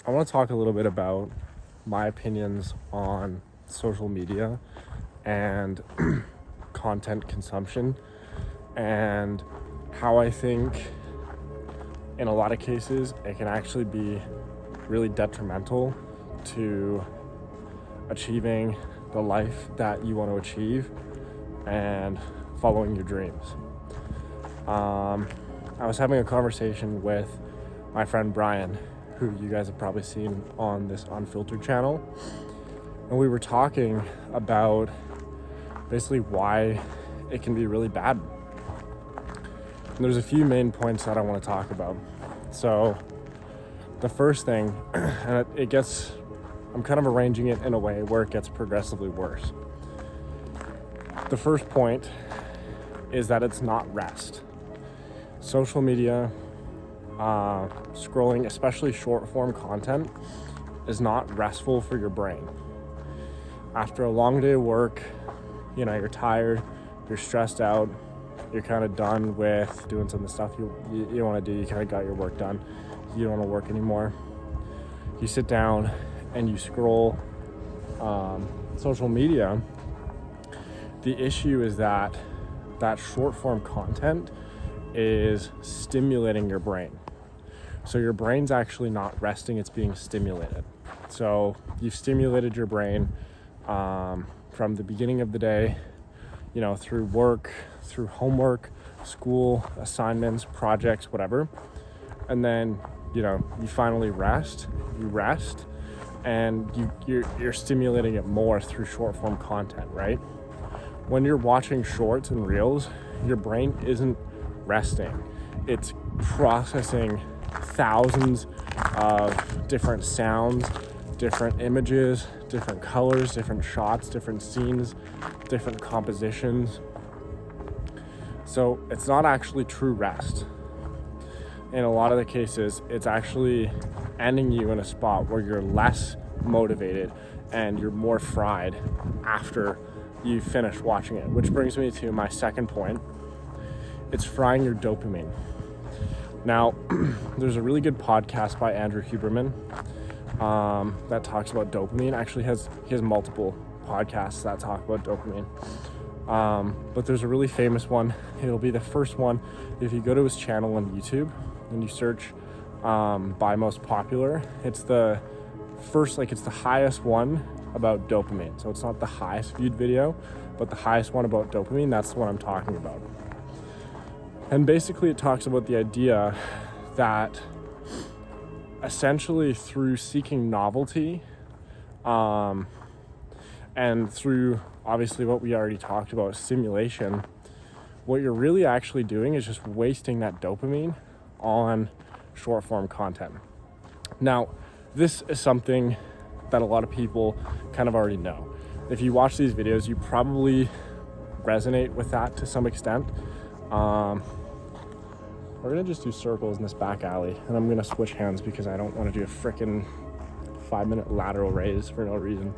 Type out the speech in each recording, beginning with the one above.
I want to talk a little bit about my opinions on social media and content consumption, and how I think in a lot of cases it can actually be really detrimental to achieving the life that you want to achieve and following your dreams. I was having a conversation with my friend Brian, who you guys have probably seen on this Unfiltered channel, and we were talking about basically why it can be really bad. And there's a few main points that I want to talk about. So the first thing, and I'm kind of arranging it in a way where it gets progressively worse. The first point is that it's not rest. Social media, scrolling, especially short form content, is not restful for your brain. After a long day of work, you're tired, you're stressed out, you're kind of done with doing some of the stuff you want to do, you kind of got your work done, you don't want to work anymore. You sit down and you scroll social media. The issue is that short form content is stimulating your brain. So your brain's actually not resting, it's being stimulated. So you've stimulated your brain from the beginning of the day, through work, through homework, school, assignments, projects, whatever. And then, you finally rest, and you're stimulating it more through short form content, right? When you're watching shorts and reels, your brain isn't resting. It's processing thousands of different sounds, different images, different colors, different shots, different scenes, different compositions. So it's not actually true rest. In a lot of the cases, it's actually ending you in a spot where you're less motivated and you're more fried after you finish watching it, which brings me to my second point. It's frying your dopamine. Now, there's a really good podcast by Andrew Huberman that talks about dopamine. Actually, he has multiple podcasts that talk about dopamine. But there's a really famous one. It'll be the first one. If you go to his channel on YouTube and you search by most popular, it's the first, it's the highest one about dopamine. So it's not the highest viewed video, but the highest one about dopamine. That's the one I'm talking about. And basically it talks about the idea that essentially through seeking novelty, and through obviously what we already talked about, stimulation, what you're really actually doing is just wasting that dopamine on short form content. Now, this is something that a lot of people kind of already know. If you watch these videos, you probably resonate with that to some extent. We're gonna just do circles in this back alley, and I'm gonna switch hands because I don't want to do a freaking 5-minute lateral raise for no reason.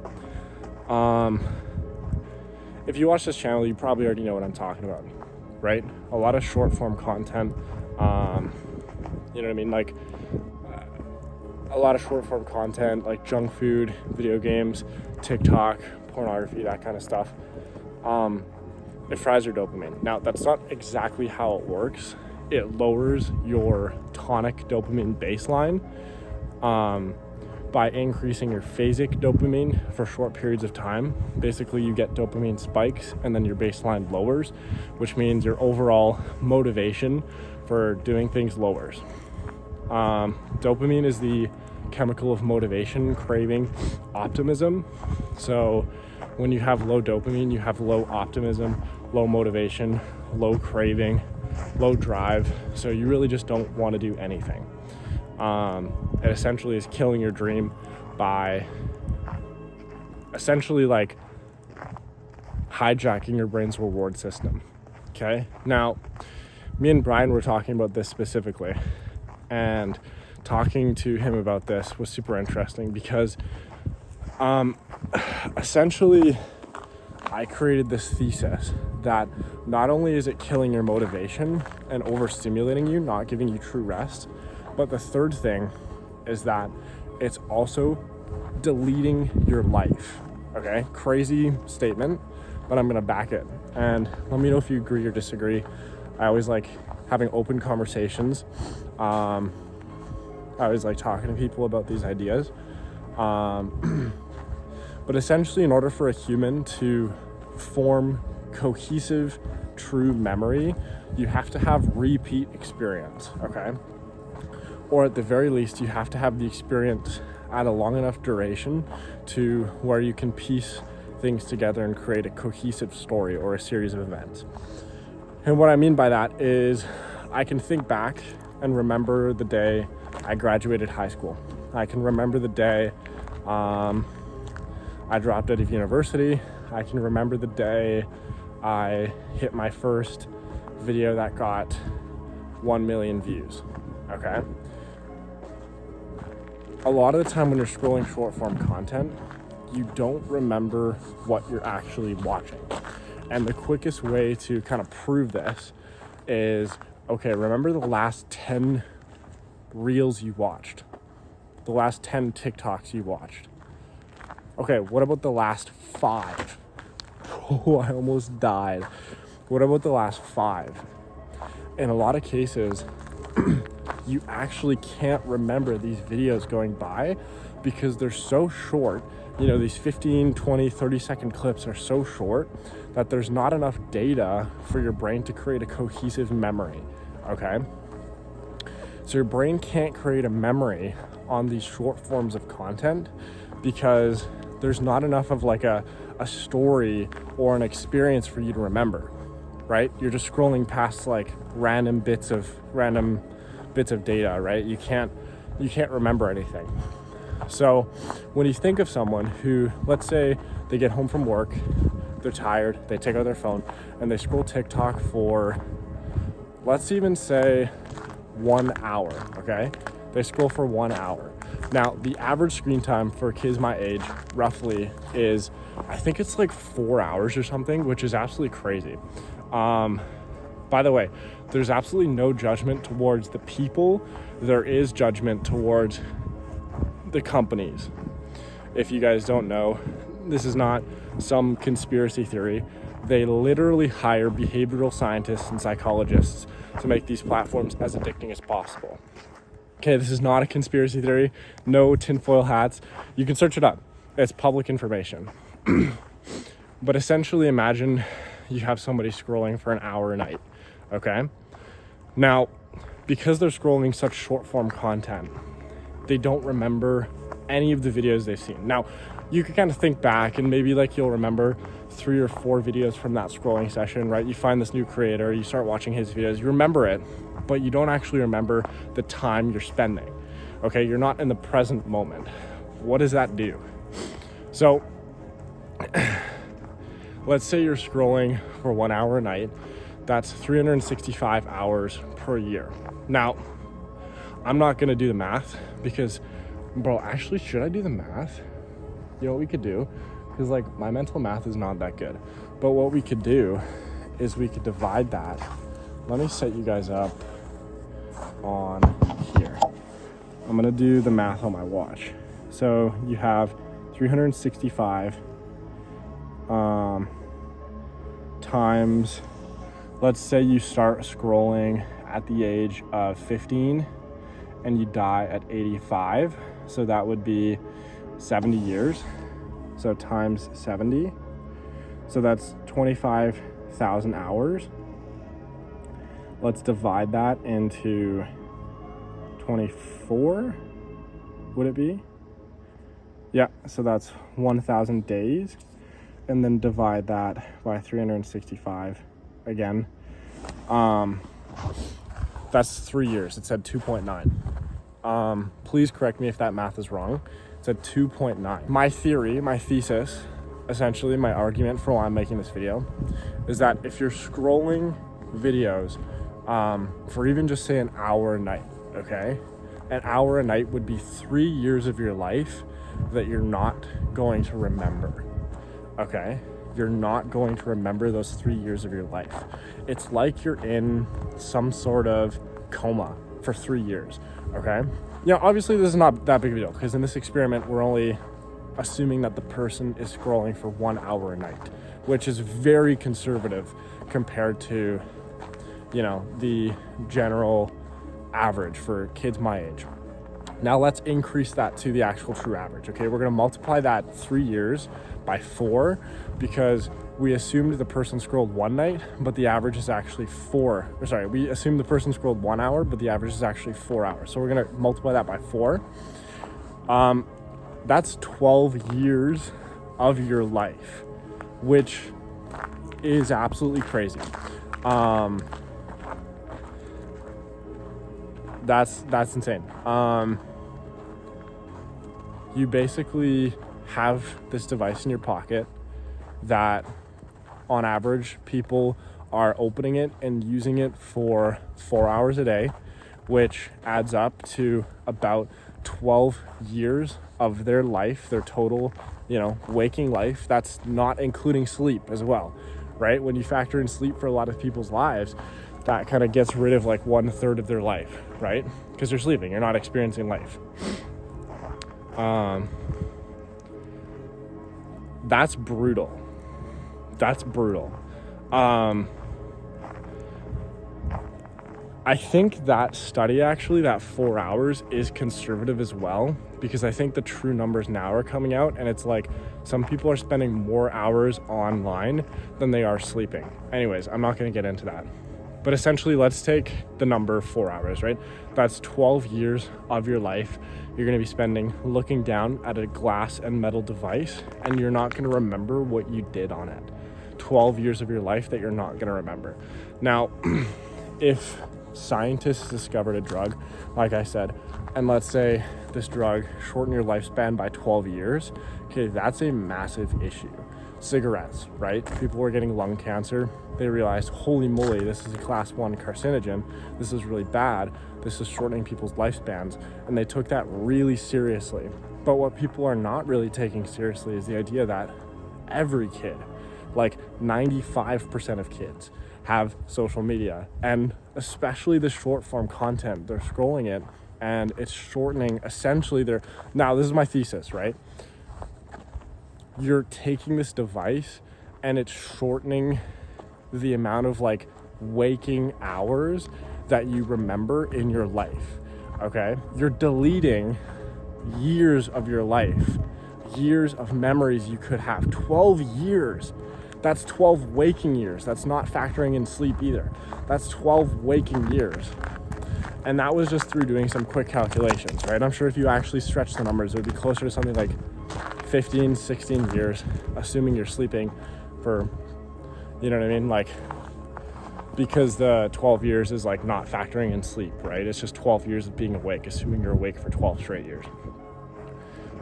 If you watch this channel, you probably already know what I'm talking about, right? A lot of short form content, you know what I mean? A lot of short form content, like junk food, video games, TikTok, pornography, that kind of stuff. It fries your dopamine. Now, that's not exactly how it works. It lowers your tonic dopamine baseline by increasing your phasic dopamine for short periods of time. Basically, you get dopamine spikes and then your baseline lowers, which means your overall motivation for doing things lowers. Dopamine is the chemical of motivation, craving, optimism. So when you have low dopamine, you have low optimism, low motivation, low craving, low drive. So you really just don't want to do anything. It essentially is killing your dream by essentially hijacking your brain's reward system. Okay. Now, me and Brian were talking about this specifically, and talking to him about this was super interesting because essentially I created this thesis that not only is it killing your motivation and overstimulating you, not giving you true rest, but the third thing is that it's also deleting your life. Okay, crazy statement, but I'm gonna back it. And let me know if you agree or disagree. I always like having open conversations. I always like talking to people about these ideas. But essentially, in order for a human to form cohesive, true memory, you have to have repeat experience, okay? Or at the very least, you have to have the experience at a long enough duration to where you can piece things together and create a cohesive story or a series of events. And what I mean by that is I can think back and remember the day I graduated high school. I can remember the day I dropped out of university. I can remember the day I hit my first video that got 1 million views, okay? A lot of the time when you're scrolling short form content, you don't remember what you're actually watching. And the quickest way to kind of prove this is, okay, remember the last 10 reels you watched, the last 10 TikToks you watched. Okay, what about the last 5? Oh, I almost died. What about the last 5? In a lot of cases, you actually can't remember these videos going by because they're so short. You know, these 15, 20, 30-second clips are so short that there's not enough data for your brain to create a cohesive memory, okay? So your brain can't create a memory on these short forms of content because there's not enough of like a story or an experience for you to remember, right? You're just scrolling past like random bits of data, right? You can't remember anything. So when you think of someone who, let's say they get home from work, they're tired, they take out their phone and they scroll TikTok for, let's even say 1 hour, okay? They scroll for 1 hour. Now, the average screen time for kids my age roughly is, I think it's like 4 hours or something, which is absolutely crazy. By the way, there's absolutely no judgment towards the people. There is judgment towards the companies. If you guys don't know, this is not some conspiracy theory. They literally hire behavioral scientists and psychologists to make these platforms as addicting as possible. Okay, this is not a conspiracy theory. No tinfoil hats. You can search it up. It's public information. But essentially, imagine you have somebody scrolling for an hour a night, okay? Now, because they're scrolling such short form content, they don't remember any of the videos they've seen. Now, you can kind of think back and maybe like you'll remember 3 or 4 videos from that scrolling session, right? You find this new creator, you start watching his videos, you remember it, but you don't actually remember the time you're spending, okay? You're not in the present moment. What does that do? So, let's say you're scrolling for 1 hour a night. That's 365 hours per year. Now, I'm not gonna do the math because, bro, actually, should I do the math? You know what we could do? Because like my mental math is not that good. But what we could do is we could divide that. Let me set you guys up on here. I'm gonna do the math on my watch. So you have 365 times, let's say you start scrolling at the age of 15 and you die at 85. So that would be 70 years. So times 70. So that's 25,000 hours. Let's divide that into 24, would it be? Yeah, so that's 1,000 days. And then divide that by 365 again. That's 3 years. It said 2.9. Please correct me if that math is wrong. It said 2.9. My theory, my thesis, essentially my argument for why I'm making this video is that if you're scrolling videos for even just say an hour a night, okay? An hour a night would be 3 years of your life that you're not going to remember, okay? You're not going to remember those 3 years of your life. It's like you're in some sort of coma for 3 years, okay? obviously this is not that big of a deal, because in this experiment, we're only assuming that the person is scrolling for 1 hour a night, which is very conservative compared to, the general average for kids my age. Now let's increase that to the actual true average. Okay, we're going to multiply that 3 years by 4, because we assumed the person scrolled one night, but the average is actually we assumed the person scrolled 1 hour, but the average is actually 4 hours. So we're going to multiply that by 4. That's 12 years of your life, which is absolutely crazy. That's insane. You basically have this device in your pocket that on average people are opening it and using it for 4 hours a day, which adds up to about 12 years of their life, their total, waking life. That's not including sleep as well, right? When you factor in sleep for a lot of people's lives, that kind of gets rid of like 1/3 of their life, right? Because you're sleeping, you're not experiencing life. That's brutal. I think that study, actually, that 4 hours is conservative as well, because I think the true numbers now are coming out, and it's like some people are spending more hours online than they are sleeping. Anyways, I'm not going to get into that. But essentially, let's take the number 4 hours, right? That's 12 years of your life you're going to be spending looking down at a glass and metal device, and you're not going to remember what you did on it. 12 years of your life that you're not going to remember. Now, if scientists discovered a drug, like I said, and let's say this drug shortened your lifespan by 12 years, okay, that's a massive issue. Cigarettes, right? People were getting lung cancer. They realized, holy moly, this is a class 1 carcinogen. This is really bad. This is shortening people's lifespans. And they took that really seriously. But what people are not really taking seriously is the idea that every kid, like 95% of kids, have social media, and especially the short form content. They're scrolling it, and it's shortening essentially now this is my thesis, right? You're taking this device and it's shortening the amount of like waking hours that you remember in your life. Okay, you're deleting years of your life, years of memories you could have. 12 years. That's 12 waking years. That's not factoring in sleep either. That's 12 waking years. And that was just through doing some quick calculations, right? I'm sure if you actually stretch the numbers, it would be closer to something like 15, 16 years, assuming you're sleeping for, you know what I mean? Like, because the 12 years is like not factoring in sleep, right? It's just 12 years of being awake, assuming you're awake for 12 straight years.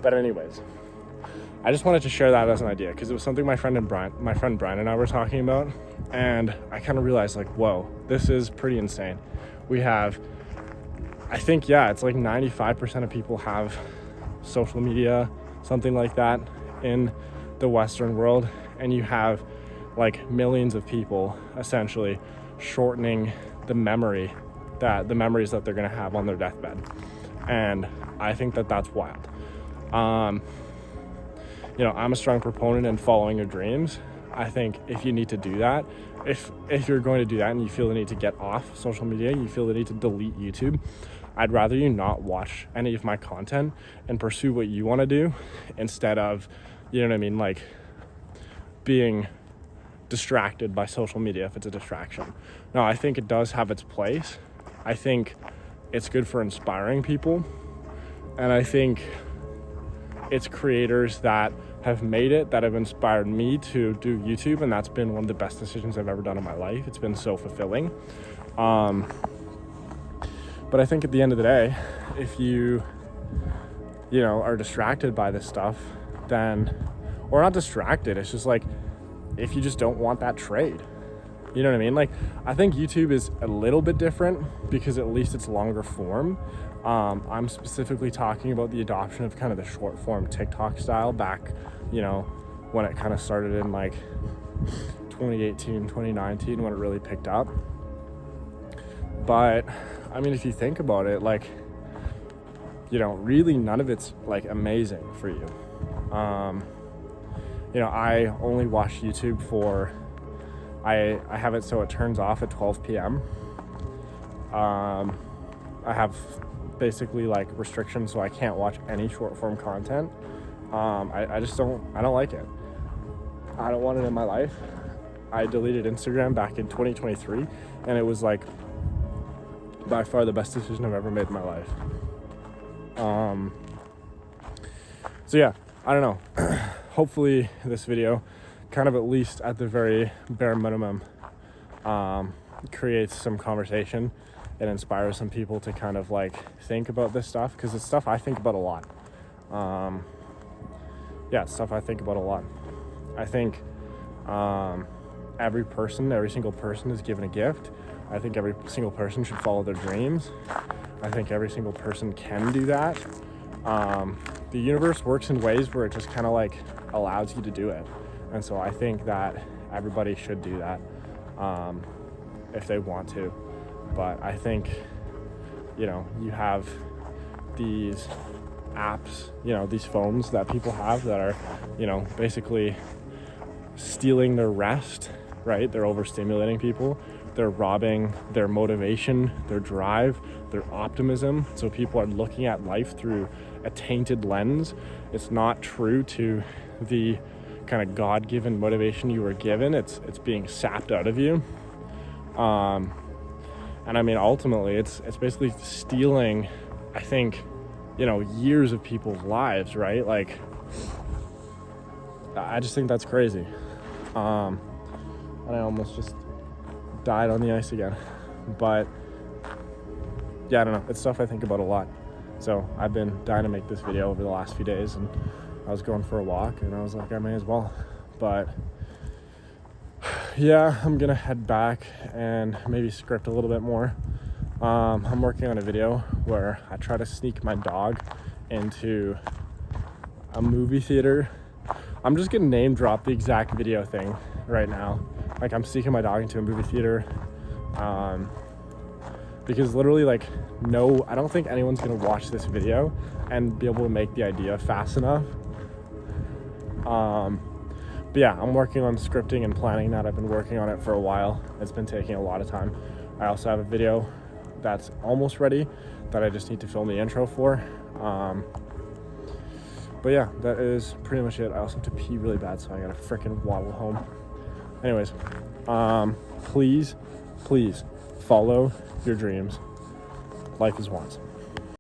But anyways, I just wanted to share that as an idea, because it was something my friend Brian and I were talking about, and I kind of realized like, whoa, this is pretty insane. We have, I think, it's like 95% of people have social media, something like that, in the Western world, and you have like millions of people essentially shortening the memories that they're going to have on their deathbed. And I think that that's wild. I'm a strong proponent in following your dreams. I think if you need to do that, if you're going to do that and you feel the need to get off social media, you feel the need to delete YouTube, I'd rather you not watch any of my content and pursue what you want to do, instead of, you know what I mean, like being distracted by social media if it's a distraction. No, I think it does have its place. I think it's good for inspiring people. And I think it's creators that have made it that have inspired me to do YouTube, and that's been one of the best decisions I've ever done in my life. It's been so fulfilling. But I think at the end of the day, if you are distracted by this stuff, then, or not distracted, it's just like, if you just don't want that trade, you know what I mean? Like, I think YouTube is a little bit different because at least it's longer form. I'm specifically talking about the adoption of kind of the short form TikTok style back, when it kind of started in like 2018, 2019, when it really picked up. But I mean, if you think about it, like, you know, really none of it's like amazing for you. You know, I only watch YouTube for, I have it so it turns off at 12 p.m. I have basically like restrictions, so I can't watch any short form content. I just don't like it. I don't want it in my life. I deleted Instagram back in 2023, and it was like by far the best decision I've ever made in my life. So yeah, I don't know. Hopefully this video kind of, at least at the very bare minimum, creates some conversation and inspires some people to kind of like think about this stuff, because it's stuff I think about a lot. Yeah, it's stuff I think about a lot. I think every single person is given a gift. I think every single person should follow their dreams. I think every single person can do that. The universe works in ways where it just kind of like allows you to do it. And so I think that everybody should do that if they want to. But I think, you know, you have these apps, you know, these phones that people have that are, you know, basically stealing their rest, right? They're overstimulating people. They're robbing their motivation, their drive, their optimism. So people are looking at life through a tainted lens. It's not true to the kind of God-given motivation you were given. It's being sapped out of you. And I mean, ultimately, it's basically stealing, I think, you know, years of people's lives, right? Like, I just think that's crazy. And I almost just died on the ice again. But yeah, I don't know. It's stuff I think about a lot. So I've been dying to make this video over the last few days, and I was going for a walk and I was like, I may as well. But yeah, I'm gonna head back and maybe script a little bit more. I'm working on a video where I try to sneak my dog into a movie theater. I'm just gonna name drop the exact video thing right now. Like, I'm sneaking my dog into a movie theater. Because literally, like, no, I don't think anyone's gonna watch this video and be able to make the idea fast enough. But yeah, I'm working on scripting and planning that. I've been working on it for a while. It's been taking a lot of time. I also have a video that's almost ready that I just need to film the intro for. But yeah, that is pretty much it. I also have to pee really bad, so I gotta frickin' waddle home. Anyways, please follow your dreams. Life is once.